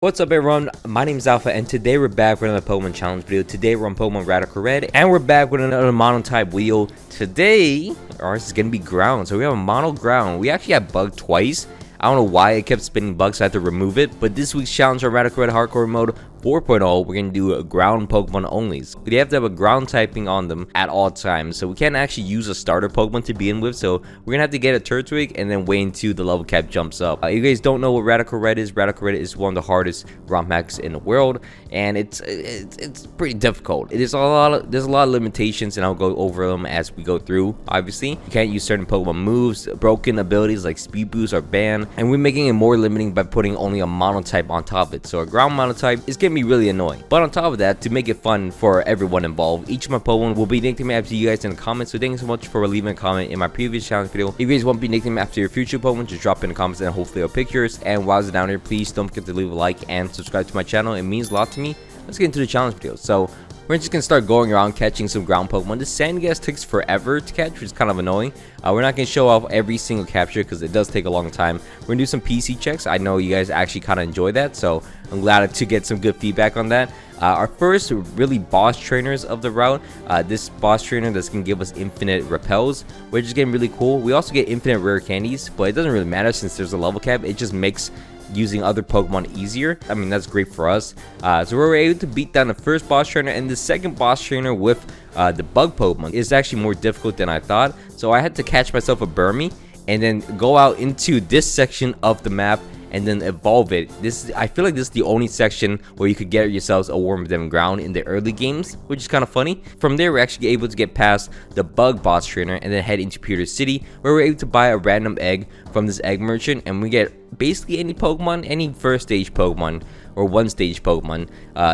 What's up everyone, my name is Alpha and today we're back with another Pokemon challenge video. Today we're on Pokemon Radical Red and we're back with another mono type wheel. Today, ours is going to be ground, so we have a mono ground. We actually got bugged twice. I don't know why it kept spinning bugs, so I had to remove it. But this week's challenge on Radical Red Hardcore Mode 4.0, we're going to do a ground Pokemon only. So we have to have a ground typing on them at all times. So we can't actually use a starter Pokemon to begin with. So we're going to have to get a Turtwig and then wait until the level cap jumps up. You guys don't know what Radical Red is. Radical Red is one of the hardest ROM hacks in the world. And it's pretty difficult. There's a lot of limitations, and I'll go over them as we go through. Obviously, you can't use certain Pokemon moves. Broken abilities like Speed Boost are banned. And we're making it more limiting by putting only a mono type on top of it. So a ground mono type is going to be really annoying. But on top of that, to make it fun for everyone involved, each of my Pokemon will be nicknamed after you guys in the comments. So thank you so much for leaving a comment in my previous challenge video. If you guys want to be nicknamed after your future Pokemon, just drop in the comments and hopefully I'll pick yours. And while it's down here, please don't forget to leave a like and subscribe to my channel. It means a lot to me. Let's get into the challenge video. So we're just gonna start going around catching some ground Pokemon. The Sandgas takes forever to catch, which is kind of annoying. We're not gonna show off every single capture because it does take a long time. We're gonna do some PC checks. I know you guys actually kind of enjoy that, so I'm glad to get some good feedback on that. Our first really boss trainers of the route, this boss trainer that's gonna give us infinite repels, which is getting really cool. We also get infinite rare candies, but it doesn't really matter since there's a level cap. It just makes using other Pokemon easier. I mean, that's great for us. So we're able to beat down the first boss trainer, and the second boss trainer with the bug Pokemon is actually more difficult than I thought. So I had to catch myself a Burmy and then go out into this section of the map and then evolve it. I feel like this is the only section where you could get yourselves a Wormadam ground in the early games, which is kind of funny. From there, we're actually able to get past the bug boss trainer and then head into Pewter City, where we're able to buy a random egg from this egg merchant, and we get basically any Pokemon, any first stage Pokemon or one stage Pokemon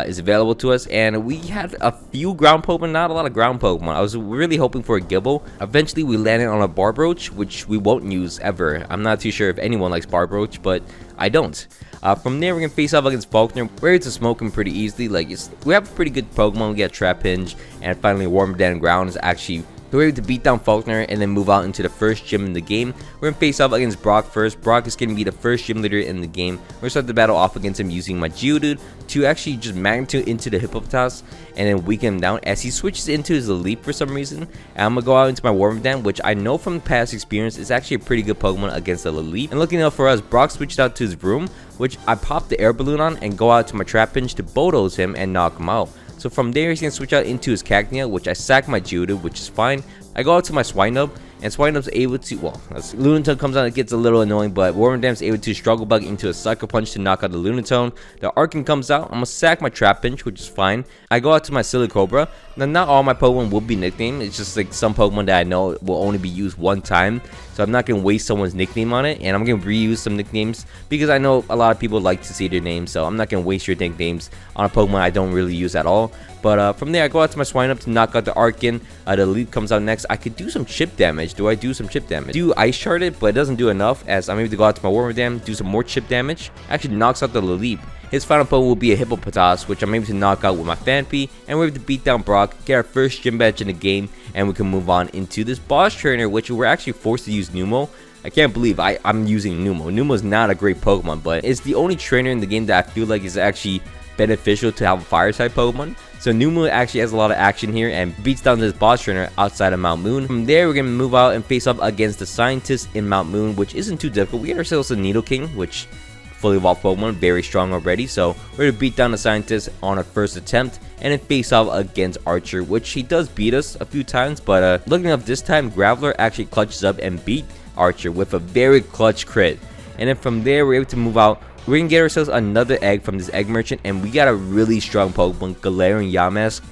is available to us. And we had a few ground Pokemon, not a lot of ground Pokemon. I was really hoping for a Gibble. Eventually we landed on a Barbroach, which we won't use ever. I'm not too sure if anyone likes Barbroach, but I don't. From there, we're gonna face off against Faulkner. We're able to smoke him pretty easily. We have a pretty good Pokemon. We get Trapinch, and finally Wormadam ground is actually. So we're able to beat down Faulkner and then move out into the first gym in the game. We're going to face off against Brock first. Brock is going to be the first gym leader in the game. We're going to start the battle off against him using my Geodude to actually just magnitude into the Hippopotas and then weaken him down as he switches into his Leap for some reason. And I'm going to go out into my Wormadam, which I know from past experience is actually a pretty good Pokemon against the Leap. And looking out for us, Brock switched out to his Vroom, which I popped the air balloon on and go out to my Trapinch to Bulldoze him and knock him out. So from there, he's going to switch out into his Cacnea, which I sack my Geodude, which is fine. I go out to my Swinub, and Swinub's able to, well, as Lunatone comes out, it gets a little annoying, but Wormadam's able to Struggle Bug into a Sucker Punch to knock out the Lunatone. The Arcan comes out, I'm going to sack my Trapinch, which is fine. I go out to my Silicobra. Now, not all my Pokemon will be nicknamed, it's just like some Pokemon that I know will only be used one time. So I'm not going to waste someone's nickname on it, and I'm going to reuse some nicknames because I know a lot of people like to see their names, so I'm not going to waste your nicknames on a Pokemon I don't really use at all. But from there, I go out to my Swinub to knock out the Arcan. The Leap comes out next. I could do some chip damage. Do I do some chip damage? Do Ice Shard it, but it doesn't do enough, as I'm able to go out to my Wormadam, do some more chip damage. Actually knocks out the Leap. His final Pokemon will be a Hippopotas, which I'm able to knock out with my Phanpy, and we're able to beat down Brock, get our first gym badge in the game, and we can move on into this boss trainer, which we're actually forced to use Numel. I can't believe I'm using Numel. Numel's not a great Pokemon, but it's the only trainer in the game that I feel like is actually beneficial to have a fire type Pokemon. So Numel actually has a lot of action here and beats down this boss trainer outside of Mount Moon. From there, we're going to move out and face off against the scientist in Mount Moon, which isn't too difficult. We get ourselves a Nidoking, which fully evolved Pokemon, very strong already. So we're going to beat down the scientist on our first attempt and then face off against Archer, which he does beat us a few times. But looking up this time, Graveler actually clutches up and beat Archer with a very clutch crit. And then from there, we're able to move out. We're going to get ourselves another egg from this egg merchant, and we got a really strong Pokemon, Galarian Yamask.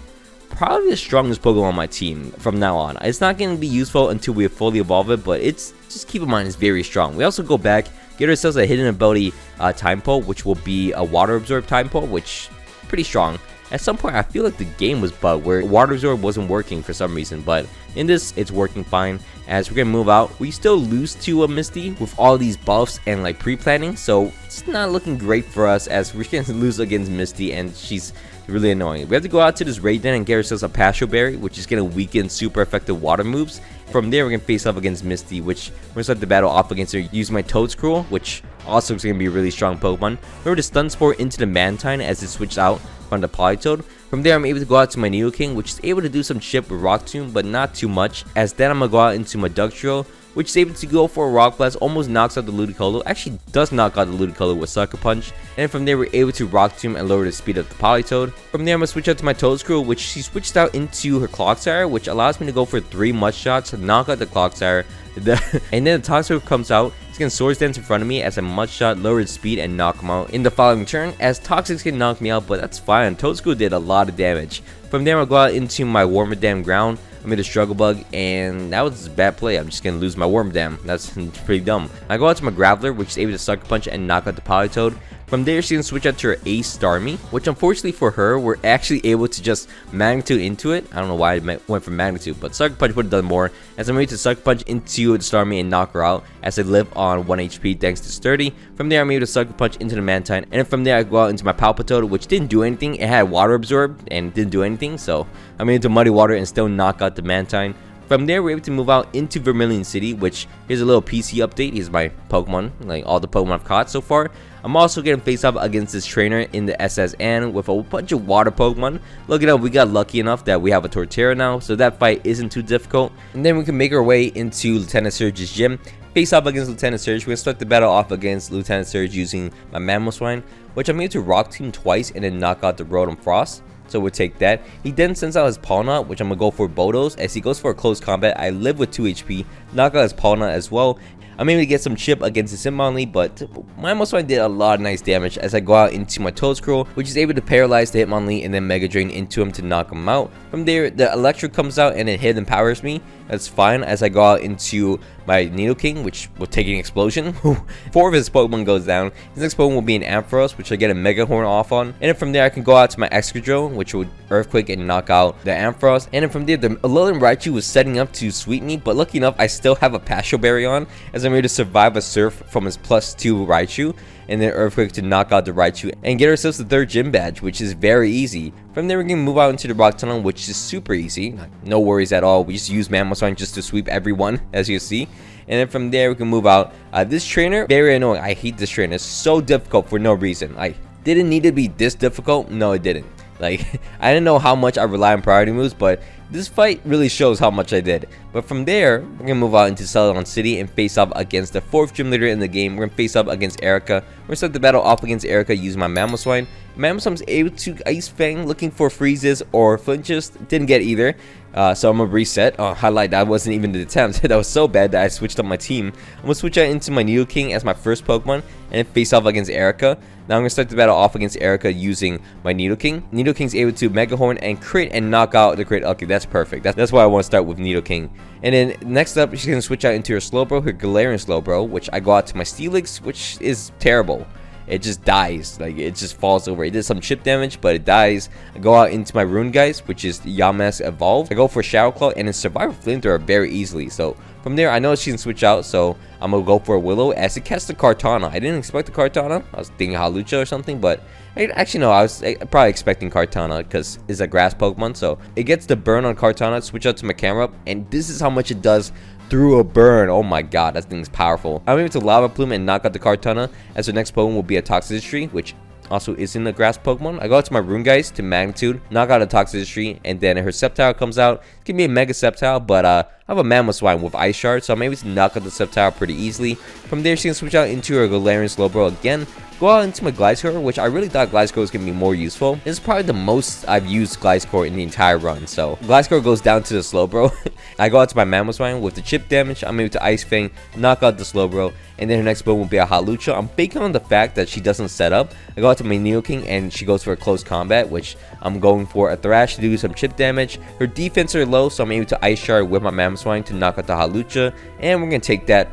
Probably the strongest Pokemon on my team from now on. It's not going to be useful until we fully evolve it, but it's just keep in mind it's very strong. We also go back, get ourselves a hidden ability Time Pole, which will be a Water Absorb Time Pole, which is pretty strong. At some point, I feel like the game was bugged where Water Absorb wasn't working for some reason, but in this, it's working fine. As we're going to move out, we still lose to a Misty with all these buffs and like pre-planning, so it's not looking great for us as we're going to lose against Misty, and she's really annoying. We have to go out to this raid den and get ourselves a Passion Berry, which is going to weaken super effective water moves. From there, we're going to face off against Misty, which we're going to start the battle off against her using my Toedscruel, which also is going to be a really strong Pokemon. Remember to Stun Spore into the Mantine as it switched out from the Politoed. From there, I'm able to go out to my Nidoking, which is able to do some chip with Rock Tomb, but not too much. As then I'm going to go out into my Ductrio, which is able to go for a Rock Blast, almost knocks out the Ludicolo. Actually does knock out the Ludicolo with Sucker Punch. And from there, we're able to Rock Tomb and lower the speed of the Politoed. From there, I'm going to switch out to my Toedscruel, which she switched out into her Clocksire, which allows me to go for 3 Mud Shots to knock out the Clocksire. And then the Toxicroak comes out. He's going to Swords Dance in front of me as a Mud Shot, lower his speed, and knock him out in the following turn. As Toxic's can knock me out, but that's fine. Toedscruel did a lot of damage. From there, I'll go out into my Wormadam Ground. I made a Struggle Bug, and that was a bad play. I'm just going to lose my Wormadam. That's pretty dumb. I go out to my Graveler, which is able to Sucker Punch and knock out the Politoed. From there, she's going to switch out to her Ace Starmie, which unfortunately for her, we're actually able to just Magnitude into it. I don't know why I went for Magnitude, but Sucker Punch would have done more, as I'm able to Sucker Punch into the Starmie and knock her out, as I live on 1 HP thanks to Sturdy. From there, I'm able to Sucker Punch into the Mantine, and from there, I go out into my Palpitoad, which didn't do anything. It had Water Absorb, and didn't do anything, so I'm able to Muddy Water and still knock out the Mantine. From there, we're able to move out into Vermilion City, which here's a little PC update. Here's my Pokemon, like all the Pokemon I've caught so far. I'm also getting face off against this trainer in the SSN with a bunch of water Pokemon. Look at how we got lucky enough that we have a Torterra now, so that fight isn't too difficult. And then we can make our way into Lieutenant Surge's gym. Face off against Lieutenant Surge. We're going to start the battle off against Lieutenant Surge using my Mamoswine, which I'm able to Rock Tomb twice and then knock out the Rotom Frost. So we'll take that. He then sends out his Palnut, which I'm going to go for Bodos. As he goes for a close combat, I live with 2 HP. Knock out his Palnut as well. I'm able to get some chip against the Hitmonlee, but my Hitmonlee did a lot of nice damage as I go out into my Toedscruel, which is able to paralyze the Hitmonlee and then Mega Drain into him to knock him out. From there, the Electric comes out and it hit and powers me. That's fine as I go out into my Nidoking, which will take an explosion. 4 of his Pokemon goes down. His next Pokemon will be an Ampharos, which I get a Mega Horn off on. And then from there, I can go out to my Excadrill, which will Earthquake and knock out the Ampharos. And then from there, the Alolan Raichu was setting up to sweep me, but lucky enough, I still have a Passion Berry on, as I'm able to survive a Surf from his +2 Raichu, and then Earthquake to knock out the Raichu and get ourselves the 3rd gym badge, which is very easy. From there, we're going to move out into the Rock Tunnel, which is super easy. No worries at all. We just use Mamoswine just to sweep everyone, as you see. And then from there, we can move out. This trainer, very annoying. I hate this trainer. It's so difficult for no reason. I didn't need to be this difficult. No, it didn't. Like, I didn't know how much I rely on priority moves, but this fight really shows how much I did. But from there, we're going to move out into Celadon City and face off against the 4th gym leader in the game. We're going to face up against Erica. We're going to start the battle off against Erica using my Mamoswine. Mamoswine's able to Ice Fang, looking for freezes or flinches. Didn't get either. So I'm going to reset. Highlight, that wasn't even the attempt. That was so bad that I switched up my team. I'm going to switch out into my Nidoking as my first Pokemon and face off against Erica. Now I'm going to start the battle off against Erica using my Nidoking. Nidoking's able to Mega Horn and crit and knock out the crit. Okay, that's perfect. That's why I want to start with Nidoking. And then next up, she's going to switch out into her Slowbro, her Galarian Slowbro, which I go out to my Steelix, which is terrible. It just dies. Like, it just falls over. It did some chip damage, but it dies. I go out into my Rune Geist, which is Yamask Evolved. I go for Shadow Claw and then Survival Flamethrower very easily. So from there, I know she can switch out, so I'm going to go for a Willow as it casts the Kartana. I didn't expect the Kartana. I was thinking Hawlucha or something, but actually no, I was probably expecting Kartana because it's a grass Pokemon. So it gets the burn on Kartana, switch out to my camera, and this is how much it does through a burn. Oh my god, that thing's powerful. I'm able to Lava Plume and knock out the Kartana, as the next Pokemon will be a Toxicity, which also is in the grass Pokemon. I go out to my Rune Geist to Magnitude, knock out a Toxicity, and then her Sceptile comes out. It can be a Mega Sceptile, but I have a Mamoswine with Ice Shard, so I'm able to knock out the Sceptile pretty easily. From there, she can switch out into her Galarian Slowbro again. Go out into my Gliscor, which I really thought Gliscor was going to be more useful. This is probably the most I've used Gliscor in the entire run. So Gliscor goes down to the Slowbro. I go out to my Mamoswine with the chip damage. I'm able to Ice Fang, knock out the Slowbro, and then her next build will be a Hawlucha. I'm banking on the fact that she doesn't set up. I go out to my Nidoking and she goes for a close combat, which I'm going for a Thrash to do some chip damage. Her defense are low, so I'm able to Ice Shard with my Mamoswine to knock out the Hawlucha, and we're going to take that,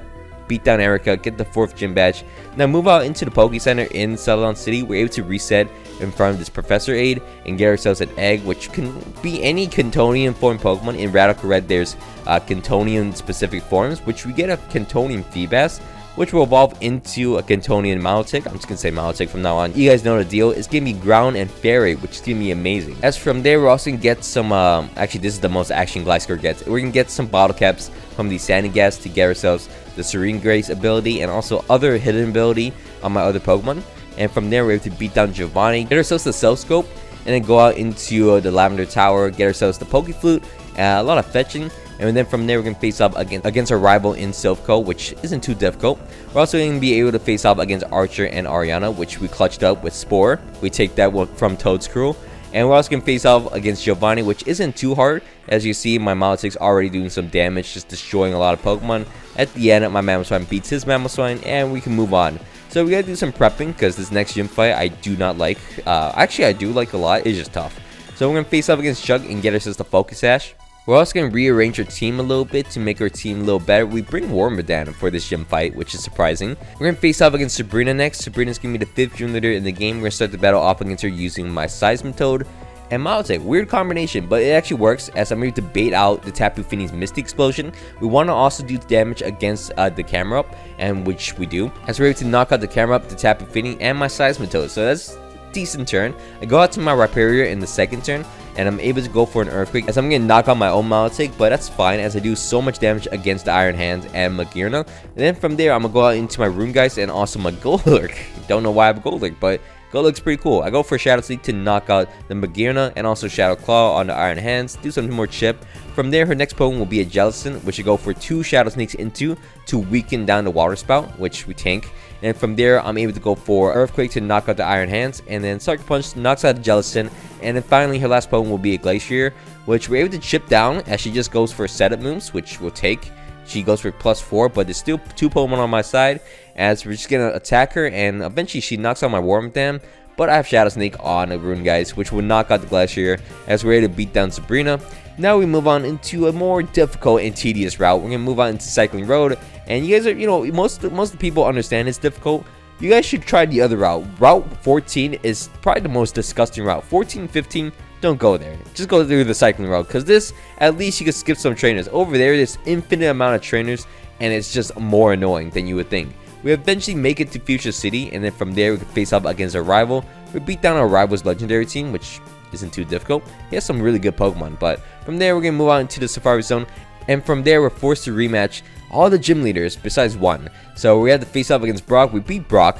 beat down Erica, get the 4th gym badge. Now move out into the Poke Center in Celadon City. We're able to reset in front of this Professor Aid and get ourselves an egg, which can be any Cantonian form Pokemon. In Radical Red, there's Cantonian specific forms, which we get a Cantonian Feebas, which will evolve into a Cantonian Milotic. I'm just going to say Milotic from now on. You guys know the deal. It's going to be Ground and Fairy, which is going to be amazing. As from there, we're also going to get some, actually, this is the most action Gliscor gets. We're going to get some bottle caps from the Sandygast to get ourselves the Serene Grace ability, and also other hidden ability on my other Pokemon. And from there, we're able to beat down Giovanni, get ourselves the Self Scope, and then go out into the Lavender Tower, get ourselves the Poke Flute, a lot of fetching. And then from there, we're going to face off against our rival in Silphco, which isn't too difficult. We're also going to be able to face off against Archer and Ariana, which we clutched up with Spore. We take that one from Toedscruel. And we're also going to face off against Giovanni, which isn't too hard. As you see, my Milotic's already doing some damage, just destroying a lot of Pokemon. At the end, my Mamoswine beats his Mamoswine, and we can move on. So we got to do some prepping, because this next gym fight I do not like. Actually, I do like a lot. It's just tough. So we're going to face off against Chug and get ourselves the Focus Sash. We're also going to rearrange our team a little bit to make our team a little better. We bring Wormadam for this gym fight, which is surprising. We're going to face off against Sabrina next. Sabrina's going to be the 5th gym leader in the game. We're going to start the battle off against her using my Seismitoad and Milotic. Weird combination, but it actually works, as I'm able to bait out the Tapu Fini's Misty Explosion. We want to also do damage against the camera up, and which we do, as we're able to knock out the camera up, the Tapu Fini, and my Seismitoad. So that's decent turn. I go out to my Rhyperior in the second turn, and I'm able to go for an Earthquake, as I'm going to knock out my own Milotic, but that's fine, as I do so much damage against the Iron Hands and Magearna. And then from there, I'm going to go out into my Runegeist and also my Golurk. Don't know why I have Golurk, but Golurk's pretty cool. I go for Shadow Sneak to knock out the Magearna and also Shadow Claw on the Iron Hands, do some more chip. From there, her next Pokemon will be a Jellicent, which I go for 2 Shadow Sneaks into to weaken down the Water Spout, which we tank. And from there, I'm able to go for Earthquake to knock out the Iron Hands, and then Sucker Punch knocks out the Jellicent. And then finally, her last Pokemon will be a Glacier, which we're able to chip down, as she just goes for setup moves, which we'll take. She goes for +4, but there's still 2 Pokemon on my side, as we're just going to attack her, and eventually she knocks out my Wormadam. But I have Shadow Sneak on a Runegeist, which will knock out the Glacier, as we're able to beat down Sabrina. Now we move on into a more difficult and tedious route. We're going to move on into Cycling Road, and you guys are, most of the people understand it's difficult. You guys should try the other route. Route 14 is probably the most disgusting route. 14, 15, don't go there. Just go through the Cycling Road, because this, at least you can skip some trainers. Over there, there's infinite amount of trainers, and it's just more annoying than you would think. We eventually make it to Fuchsia City, and then from there we can face up against our rival. We beat down our rival's legendary team, which isn't too difficult. He has some really good Pokemon, but from there we're going to move on to the Safari Zone, and from there we're forced to rematch all the gym leaders besides one. So we had to face off against Brock. We beat Brock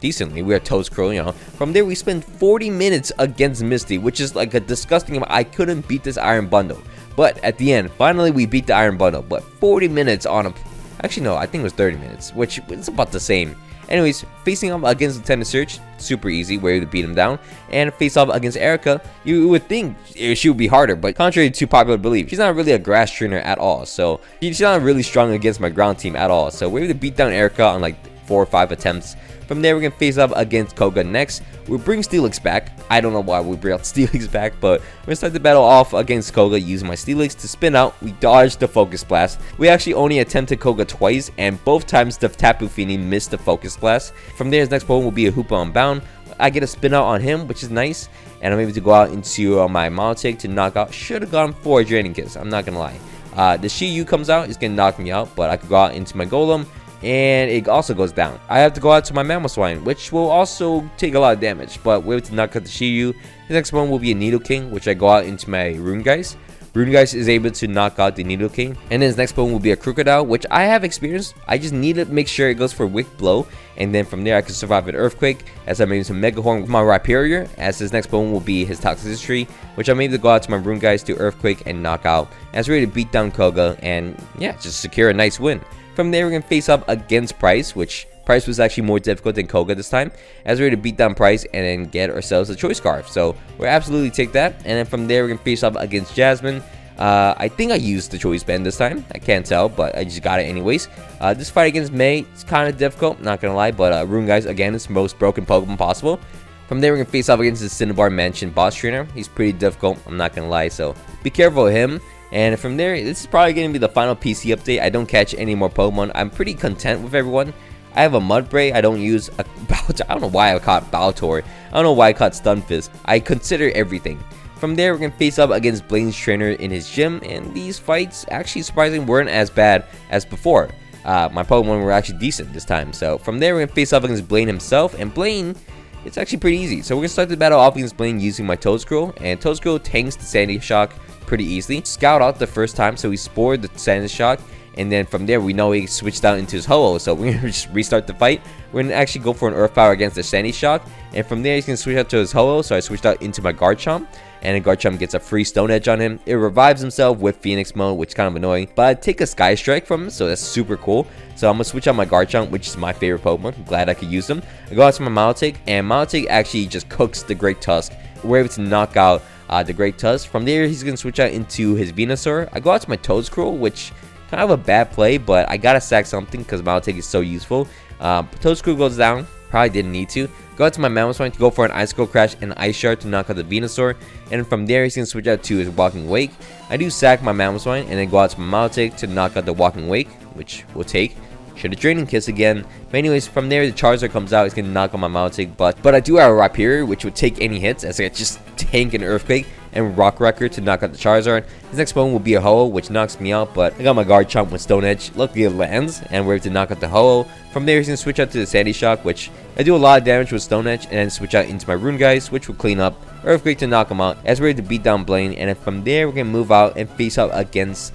decently. We are Toedscruel, From there we spend 40 minutes against Misty, which is like a disgusting amount. I couldn't beat this Iron Bundle, but at the end, finally we beat the Iron Bundle, but 40 minutes on a... Actually, no, I think it was 30 minutes, which is about the same. Anyways, facing off against Lieutenant Surge, super easy, we're able to beat him down. And face off against Erica, you would think she would be harder, but contrary to popular belief, she's not really a grass trainer at all. So she's not really strong against my ground team at all. So we're able to beat down Erica on like 4 or 5 attempts. From there, we're going to face off against Koga next. We bring Steelix back. I don't know why we brought Steelix back, but we're going to start the battle off against Koga using my Steelix to spin out. We dodged the Focus Blast. We actually only attempted Koga twice, and both times the Tapu Fini missed the Focus Blast. From there, his next Pokemon will be a Hoopa Unbound. I get a spin out on him, which is nice, and I'm able to go out into my Milotic to knock out. Should have gone for a Draining Kiss, I'm not going to lie. The Shiyu comes out, it's going to knock me out, but I could go out into my Golem, and it also goes down. I have to go out to my Mamoswine, which will also take a lot of damage, but we're able to knock out the Shiyu. The next one will be a Nidoking, which I go out into my Runegeist. Runegeist is able to knock out the Nidoking, and then his next Pokemon will be a Crocodile, which I have experience. I just need to make sure it goes for Wick Blow, and then from there I can survive an Earthquake, as I'm able to Mega Horn with my Rhyperior, as his next Pokemon will be his Toxicity, which I'm able to go out to my Runegeist to Earthquake and knock out, as we're ready to beat down Koga, and yeah, just secure a nice win. From there, we're going to face up against Price, which Price was actually more difficult than Koga this time, as we're going to beat down Price and then get ourselves a Choice Scarf. So we'll absolutely take that. And then from there, we're going to face up against Jasmine. I think I used the Choice Band this time. I can't tell, but I just got it anyways. This fight against May is kind of difficult, not going to lie, but Runegeist, again, is the most broken Pokemon possible. From there, we're going to face off against the Cinnabar Mansion boss trainer. He's pretty difficult, I'm not going to lie, so be careful of him. And from there, this is probably going to be the final PC update. I don't catch any more Pokemon. I'm pretty content with everyone. I have a Mudbray. I don't use a Baltor. I don't know why I caught Baltor. I don't know why I caught Stunfisk. I consider everything. From there, we're going to face up against Blaine's trainer in his gym. And these fights, actually surprisingly, weren't as bad as before. My Pokemon were actually decent this time. So from there, we're going to face up against Blaine himself. And Blaine, it's actually pretty easy. So we're going to start the battle off against Blaine using my Toedscruel. And Toedscruel tanks the Sandy Shock pretty easily. Scout out the first time, so he spored the Sandy Shock, And then from there, we know he switched out into his Ho-Oh. So we're going to just restart the fight. We're going to actually go for an Earth Power against the Sandy Shock. And from there, he's going to switch out to his Ho-Oh. So I switched out into my Garchomp. And then Garchomp gets a free Stone Edge on him. It revives himself with Phoenix Mode, which is kind of annoying. But I take a Sky Strike from him, so that's super cool. So I'm going to switch out my Garchomp, which is my favorite Pokemon. I'm glad I could use them. I go out to my Milotic, and Milotic actually just cooks the Great Tusk. We're able to knock out the Great Tusk. From there, he's going to switch out into his Venusaur. I go out to my Toedscruel, which kind of a bad play, but I got to sack something because Milotic is so useful. Toedscruel goes down. Probably didn't need to. Go out to my Mammoth to go for an Icicle Crash and Ice Shard to knock out the Venusaur. And from there, he's going to switch out to his Walking Wake. I do sack my Mammoth and then go out to my Milotic to knock out the Walking Wake, which we'll take. Should have Draining Kiss again. But anyways, from there, the Charizard comes out. He's going to knock on my Milotic. But I do have a Rhyperior, which would take any hits as I just tank an Earthquake and Rock Wrecker to knock out the Charizard. His next Pokemon will be a Ho-Oh, which knocks me out, but I got my Garchomp with Stone Edge. Luckily it lands, and we're able to knock out the Ho-Oh. From there, he's going to switch out to the Sandy Shock, which I do a lot of damage with Stone Edge, and then switch out into my Rune Guys, which will clean up Earthquake to knock him out, as we're able to beat down Blaine. And then from there, we're going to move out and face up against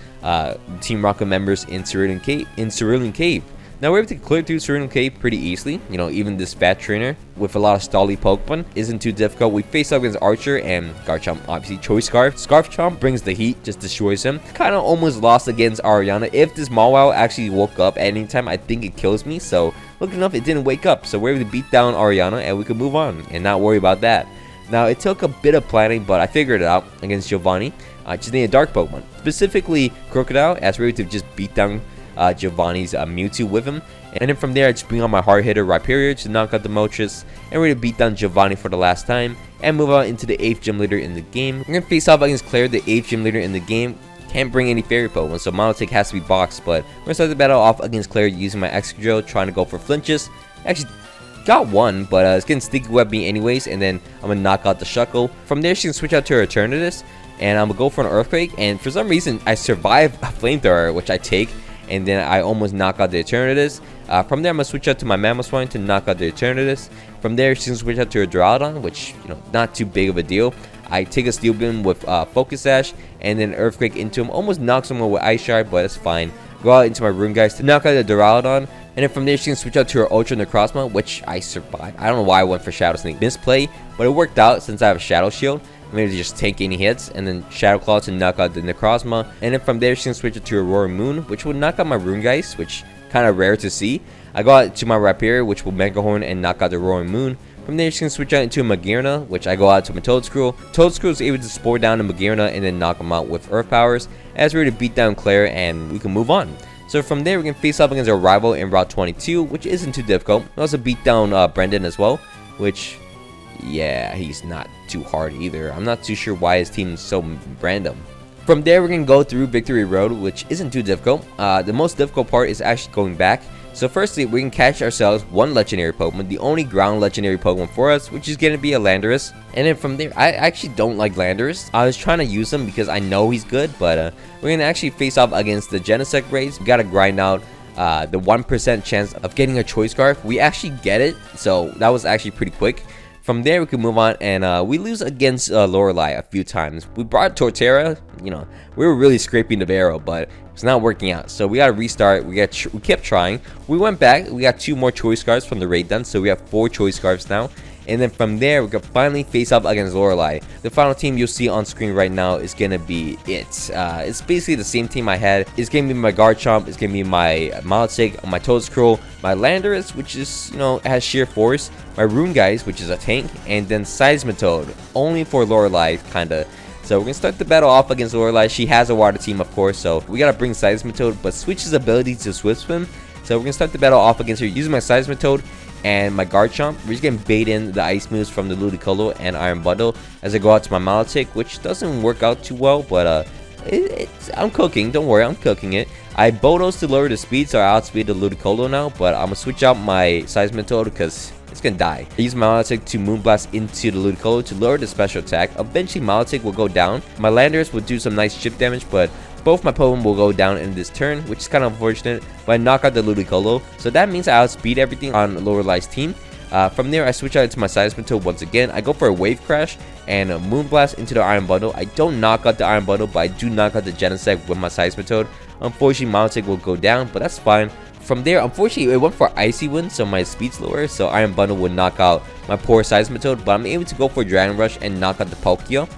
Team Rocket members in Cerulean Cave. Now we're able to clear through Cerulean Cave pretty easily. You know, even this fat trainer with a lot of stally Pokemon isn't too difficult. We face up against Archer and Garchomp, obviously Choice Scarf. Scarf Chomp brings the heat, just destroys him. Kind of almost lost against Ariana. If this Mawile actually woke up at any time, I think it kills me. So lucky enough, it didn't wake up. So we're able to beat down Ariana and we could move on and not worry about that. Now it took a bit of planning, but I figured it out against Giovanni. I just need a dark Pokemon, specifically Crocodile, as we're able to just beat down Giovanni's Mewtwo with him. And then from there, I just bring on my hard hitter Rhyperior to knock out the Moltres, and we're going to beat down Giovanni for the last time and move on into the 8th gym leader in the game. We're going to face off against Claire, the 8th gym leader in the game. Can't bring any fairy Pokemon, so Milotic has to be boxed, but we're going to start the battle off against Claire using my Excadrill, trying to go for flinches. Actually got one, but it's getting Sticky Web me anyways, and then I'm going to knock out the Shuckle. From there, she can switch out to her Eternatus, and I'm going to go for an Earthquake, and for some reason, I survive a Flamethrower, which I take. And then I almost knock out the Eternatus. From there, I'm going to switch out to my Mamoswine to knock out the Eternatus. From there, she can switch out to her Duraludon, which, you know, not too big of a deal. I take a Steel Beam with Focus Sash, and then Earthquake into him. Almost knocks him with Ice Shard, but that's fine. Go out into my Rune Guys to knock out the Duraludon. And then from there, she can switch out to her Ultra Necrozma, which I survived. I don't know why I went for Shadow Sneak. Misplay, but it worked out since I have a Shadow Shield. I'm able to just tank any hits, and then Shadow Claw to knock out the Necrozma. And then from there, she can switch it to a Roaring Moon, which will knock out my Rune Guys, which kind of rare to see. I go out to my Rhyperior, which will Mega Horn and knock out the Roaring Moon. From there, she can switch out into a Magearna, which I go out to my Toedscruel. Toedscruel is able to Spore down the Magearna and then knock him out with Earth Powers, as we're to beat down Claire, and we can move on. So from there, we can face up against our rival in Route 22, which isn't too difficult. We also beat down Brendan as well, which, yeah, he's not too hard either. I'm not too sure why his team is so random. From there, we're going to go through Victory Road, which isn't too difficult. The most difficult part is actually going back. So firstly, we can catch ourselves one legendary Pokemon, the only ground legendary Pokemon for us, which is going to be a Landorus. And then from there, I actually don't like Landorus. I was trying to use him because I know he's good, but we're going to actually face off against the Genesect raids. We got to grind out the 1% chance of getting a Choice Scarf. We actually get it, so that was actually pretty quick. From there, we can move on, and we lose against Lorelei a few times. We brought Torterra, you know, we were really scraping the barrel, but it's not working out. So we got to restart. We kept trying. We went back. We got 2 more Choice Scarves from the raid done, so we have 4 Choice Scarves now. And then from there, we can finally face up against Lorelei. The final team you'll see on screen right now is going to be it. It's basically the same team I had. It's going to be my Garchomp. It's going to be my Milotic, my Toedscruel, my Landorus, which is, you know, has sheer force. My Rune Guys, which is a tank. And then Seismitoad, only for Lorelei, kind of. So we're going to start the battle off against Lorelei. She has a water team, of course, so we got to bring Seismitoad, but switch his ability to Swift Swim. So we're going to start the battle off against her using my Seismitoad and my Garchomp. We're just going to bait in the ice moves from the Ludicolo and Iron Bundle as I go out to my Milotic, which doesn't work out too well, but I'm cooking. Don't worry, I'm cooking it. I Bodos to lower the speed, so I outspeed the Ludicolo now, but I'm going to switch out my Seismitoad because it's gonna die. I use my Milotic to Moonblast into the Ludicolo to lower the special attack. Eventually, Milotic will go down. My Landorus will do some nice chip damage, but both my Pokemon will go down in this turn, which is kind of unfortunate. But I knock out the Ludicolo, so that means I outspeed everything on Lorelei's team. From there, I switch out into my Seismitoad once again. I go for a Wave Crash and a Moonblast into the Iron Bundle. I don't knock out the Iron Bundle, but I do knock out the Genesect with my Seismitoad. Unfortunately, Milotic will go down, but that's fine. From there, unfortunately, it went for Icy Wind, so my speed's lower, so Iron Bundle would knock out my poor Seismitoad, but I'm able to go for Dragon Rush and knock out the Palkia.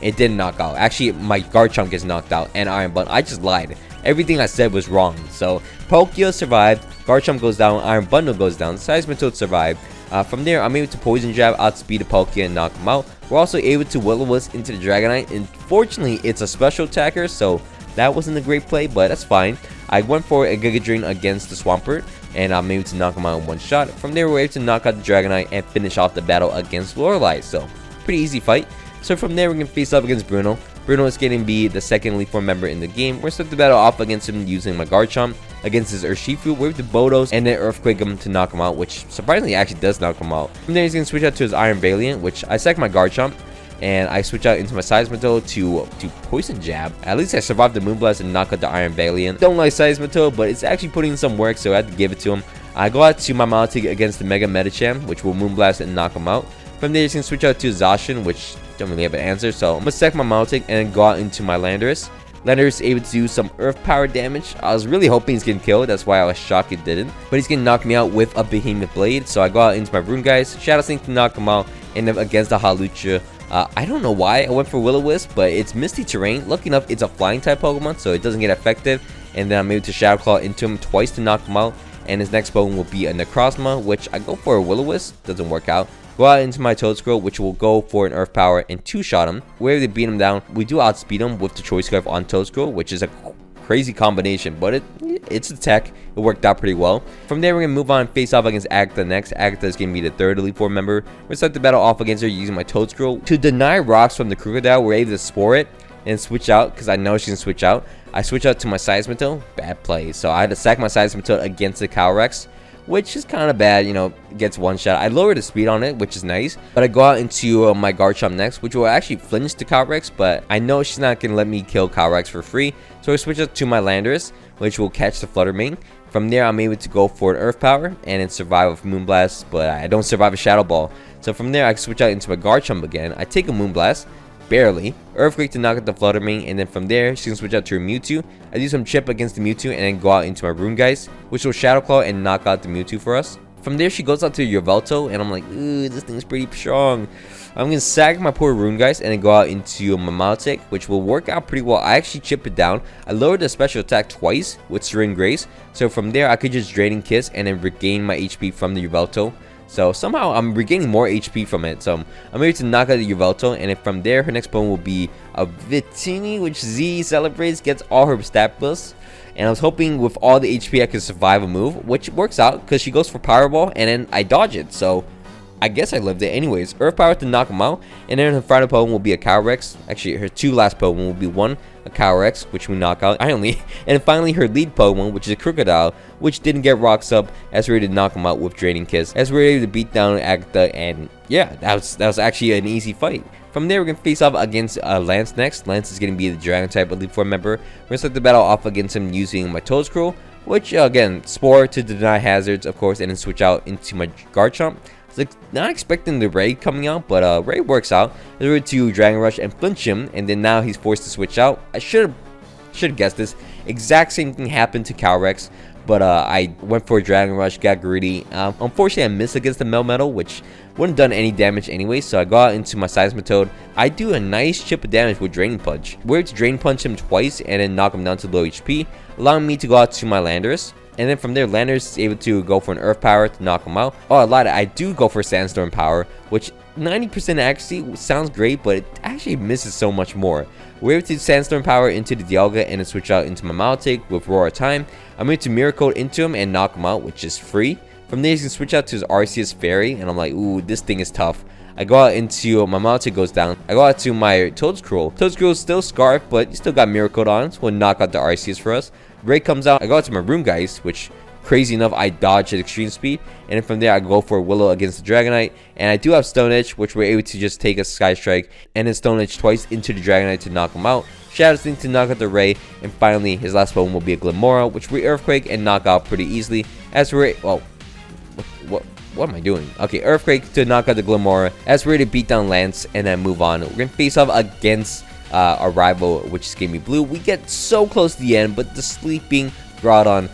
It didn't knock out. Actually, my Garchomp gets knocked out and Iron Bundle. I just lied. Everything I said was wrong. So, Palkia survived, Garchomp goes down, Iron Bundle goes down, Seismitoad survived. From there, I'm able to Poison Jab, outspeed the Palkia, and knock him out. We're also able to Will-O-Wisp into the Dragonite. Unfortunately, it's a special attacker, so that wasn't a great play, but that's fine. I went for a Giga Drain against the Swampert, and I'm able to knock him out in one shot. From there, we're able to knock out the Dragonite and finish off the battle against Lorelei. So, pretty easy fight. So from there, we're going to face up against Bruno. Bruno is going to be the second Elite Four member in the game. We're going to start the battle off against him using my Garchomp against his Urshifu. We're with the Bodos and then Earthquake him to knock him out, which surprisingly actually does knock him out. From there, he's going to switch out to his Iron Valiant, which I sack my Garchomp. And I switch out into my Seismitoad to Poison Jab. At least I survived the Moonblast and knock out the Iron Valiant. Don't like Seismitoad, but it's actually putting in some work, so I had to give it to him. I go out to my Milotic against the Mega Medicham, which will Moonblast and knock him out. From there, you can switch out to Zacian, which don't really have an answer, so I'm going to sack my Milotic and go out into my Landorus. Landorus is able to do some Earth Power damage. I was really hoping he's getting killed, that's why I was shocked it didn't. But he's going to knock me out with a Behemoth Blade, so I go out into my Rune Guys, Shadow Sneak to knock him out, and then against the Hawlucha. I don't know why I went for Will-O-Wisp, but it's Misty Terrain. Lucky enough, it's a flying type Pokemon, so it doesn't get effective. And then I'm able to Shadow Claw into him twice to knock him out. And his next Pokemon will be a Necrozma, which I go for a Will-O-Wisp. Doesn't work out. Go out into my Toedscrow, which will go for an Earth Power and two-shot him. We're able to beat him down. We do outspeed him with the Choice Scarf on Toedscrow, which is a crazy combination, but it's a tech. It worked out pretty well. From there, we're going to move on and face off against Agatha next. Agatha is going to be the third Elite Four member. We're going to start the battle off against her using my Toedscrow. To deny rocks from the Crocodile, we're able to Spore it and switch out, because I know she can switch out. I switch out to my Seismitoad. Bad play. So I had to sack my Seismitoad against the Calyrex, which is kind of bad, you know, gets one shot. I lowered the speed on it, which is nice. But I go out into my Garchomp next, which will actually flinch to Calyrex, but I know she's not going to let me kill Calyrex for free. So I switch out to my Landorus, which will catch the Fluttermane. From there, I'm able to go for an Earth Power and then survive with Moonblast, but I don't survive a Shadow Ball. So from there, I switch out into my Garchomp again. I take a Moonblast, barely. Earthquake to knock out the Fluttermane, and then from there, she can switch out to her Mewtwo. I do some chip against the Mewtwo and then go out into my Rune Guys, which will Shadow Claw and knock out the Mewtwo for us. From there, she goes out to Yveltal, and I'm like, ooh, this thing's pretty strong. I'm going to sack my poor Rune Guys and then go out into my Milotic, which will work out pretty well. I actually chip it down. I lowered the special attack twice with Serene Grace. So from there, I could just Draining Kiss and then regain my HP from the Yveltal. So somehow I'm regaining more HP from it. So I'm able to knock out the Yveltal, and then from there, her next Pokemon will be a Victini, which Z celebrates, gets all her stat buffs. And I was hoping with all the HP I could survive a move, which works out because she goes for Powerball and then I dodge it. So I guess I lived it anyways. Earth Power to knock him out, and then her final Pokemon will be a Calyrex. Actually, her two last Pokemon will be one, a Calyrex, which we knock out finally, and finally her lead Pokemon, which is a Crocodile, which didn't get rocks up, as we were able to knock him out with Draining Kiss, as we were able to beat down Agatha, and yeah, that was actually an easy fight. From there, we're going to face off against Lance next. Lance is going to be the Dragon type Elite Four member. We're going to start the battle off against him using my Toedscrow, which again, Spore to deny hazards, of course, and then switch out into my Garchomp. I was not expecting the Raid coming out, but Raid works out. I was able to Dragon Rush and flinch him, and then now he's forced to switch out. I should have guessed this. Exact same thing happened to Calyrex, but I went for a Dragon Rush, got greedy. Unfortunately, I missed against the Melmetal, which wouldn't have done any damage anyway, so I go out into my Seismitoad. I do a nice chip of damage with Draining Punch. We're able to Drain Punch him twice and then knock him down to low HP, allowing me to go out to my Landorus. And then from there, Landorus is able to go for an Earth Power to knock him out. Oh, I lied. I do go for Sandstorm Power, which 90% accuracy sounds great, but it actually misses so much more. We're able to Sandstorm Power into the Dialga and then switch out into my Milotic with Roar Time. I'm able to Mirror Coat into him and knock him out, which is free. From there, you can switch out to his Arceus Fairy, and I'm like, ooh, this thing is tough. I go out into my Milotic goes down. I go out to my Toedscrow. Toedscrow is still Scarf, but you still got Mirror Coat on, so we'll knock out the Arceus for us. Raid comes out. I go out to my Rune Guys, which crazy enough, I dodge at extreme speed, and then from there I go for Willow against the Dragonite, and I do have Stone Edge, which we're able to just take a Sky Strike and then Stone Edge twice into the Dragonite to knock him out. Shadow Sneak to knock out the Ray, and finally his last Pokemon will be a Glimmora, which we Earthquake and knock out pretty easily. As we're what am I doing? Okay, Earthquake to knock out the Glamora as we're ready to beat down Lance and then move on. We're gonna face off against our rival, which is Gamey Blue. We get so close to the end, but the sleeping Groudon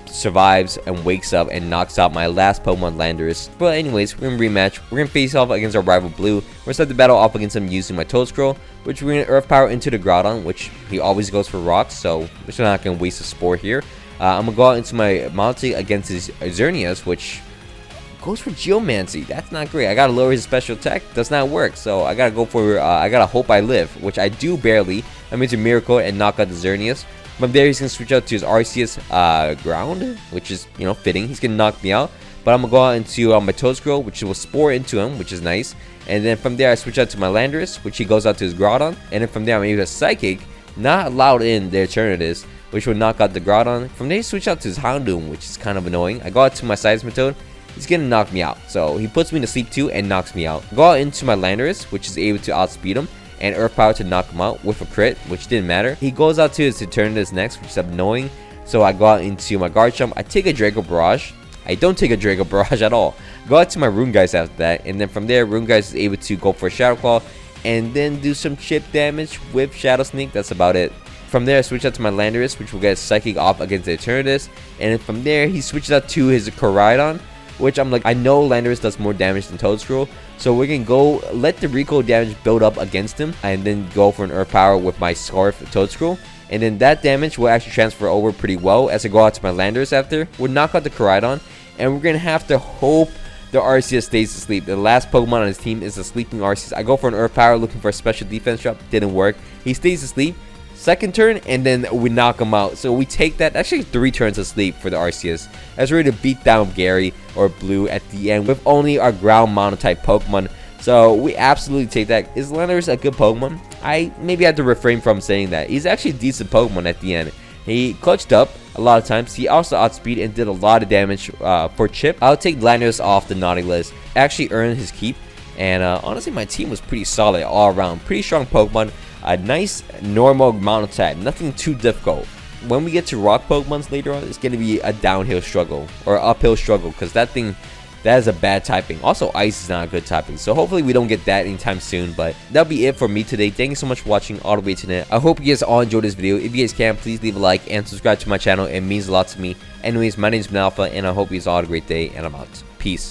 survives and wakes up and knocks out my last Pokemon, Landorus. But anyways, we're gonna rematch. We're gonna face off against our rival Blue. We're gonna start the battle off against him using my Toedscroll, which we're gonna Earth Power into the Groudon, which he always goes for rocks, so we're still not gonna waste a Spore here. I'm gonna go out into my Monty against his Xerneas, which goes for Geomancy. That's not great. I gotta lower his special attack. Does not work. So I gotta go for I gotta hope I live, which I do barely. I'm into Miracle and knock out the Xerneas. From there, he's gonna switch out to his Arceus Ground, which is, you know, fitting. He's gonna knock me out, but I'm gonna go out into my Toedscroll, which will Spore into him, which is nice. And then from there, I switch out to my Landorus, which he goes out to his Groudon. And then from there, I'm gonna use a Psychic, not allowed in the Eternatus, which will knock out the Groudon. From there, he switch out to his Houndoom, which is kind of annoying. I go out to my Seismitoad. He's gonna knock me out, so he puts me to sleep too and knocks me out. Go out into my Landorus, which is able to outspeed him, and Earth Power to knock him out with a crit, which didn't matter. He goes out to his Eternatus next, which is annoying. So I go out into my Garchomp. I take a Draco Barrage. I don't take a Draco Barrage at all. Go out to my Runegeist after that, and then from there, Runegeist is able to go for a Shadow Claw, and then do some chip damage with Shadow Sneak. That's about it. From there, I switch out to my Landorus, which will get Psychic off against the Eternatus, and then from there, he switches out to his Koraidon, which I'm like, I know Landorus does more damage than Toedscroll, so we're gonna go let the recoil damage build up against him and then go for an Earth Power with my Scarf Toedscroll, and then that damage will actually transfer over pretty well as I go out to my Landorus after. We'll knock out the Koraidon, and we're gonna have to hope the Arceus stays asleep. The last Pokemon on his team is a sleeping Arceus. I go for an Earth Power looking for a special defense drop, didn't work. He stays asleep. Second turn, and then we knock him out. So we take that, actually 3 turns of sleep for the Arceus, as we're ready to beat down Gary or Blue at the end with only our ground mono-type Pokemon. So we absolutely take that. Is Landorus a good Pokemon? I maybe have to refrain from saying that. He's actually a decent Pokemon at the end. He clutched up a lot of times. He also outspeed and did a lot of damage for Chip. I'll take Landorus off the naughty list. Actually earned his keep. And honestly, my team was pretty solid all around. Pretty strong Pokemon. A nice normal mountain type, nothing too difficult. When we get to rock Pokemons later on, it's going to be a downhill struggle or uphill struggle, because that is a bad typing. Also, ice is not a good typing, so hopefully we don't get that anytime soon. But that'll be it for me today. Thank you so much for watching all the way to the end. I hope you guys all enjoyed this video. If you guys can, please leave a like and subscribe to my channel. It means a lot to me. Anyways, my name is Alpha, and I hope you guys all had a great day, and I'm out. Peace.